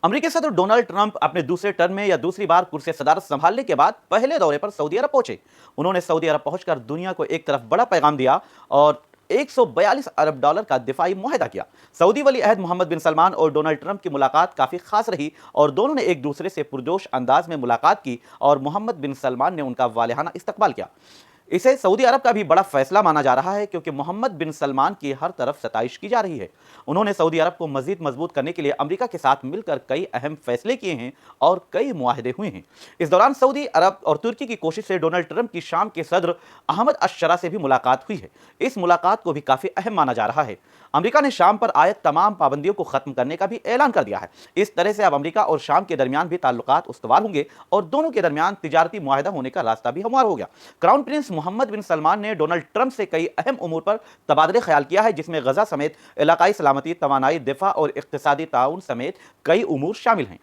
अमरीकी सदर Donald Trump अपने दूसरे टर्म में या दूसरी बार कुर्सी सदारत संभालने के बाद पहले दौरे पर सऊदी अरब पहुंचे। उन्होंने सऊदी अरब पहुंचकर दुनिया को एक तरफ बड़ा पैगाम दिया और 142 अरब डॉलर का दिफाई मुआहदा किया। सऊदी वली अहद मोहम्मद बिन सलमान और डोनाल्ड ट्रंप की मुलाकात काफी खास रही और दोनों ने एक दूसरे से पुरजोश अंदाज में मुलाकात की और मोहम्मद बिन सलमान ने उनका वालिहाना इस्तकबाल किया। इसे सऊदी अरब का भी बड़ा फैसला माना जा रहा है क्योंकि मोहम्मद बिन सलमान की हर तरफ सताइश की जा रही है। उन्होंने सऊदी अरब को मजीद मजबूत करने के लिए अमेरिका के साथ मिलकर कई अहम फैसले किए हैं और कई मुआहदे हुए हैं। इस दौरान सऊदी अरब और तुर्की की कोशिश से डोनाल्ड ट्रंप की शाम के सदर अहमद अश-शरा से भी मुलाकात हुई है। इस मुलाकात को भी काफी अहम माना जा रहा है। अमेरिका ने शाम पर आयत तमाम पाबंदियों को खत्म करने का भी ऐलान कर दिया है। इस तरह से अब अमेरिका और शाम के दरमियान भी ताल्लुकात उस्तवार होंगे और दोनों के दरमियान तिजारती मुआहदा होने का रास्ता भी हमवार हो गया। क्राउन प्रिंस मोहम्मद बिन सलमान ने डोनाल्ड ट्रंप से कई अहम उमूर पर तबादले ख्याल किया है, जिसमें गजा समेत इलाकाई सलामती, तवानाई, दिफा और इक्तिसादी ताउन समेत कई उमूर शामिल हैं।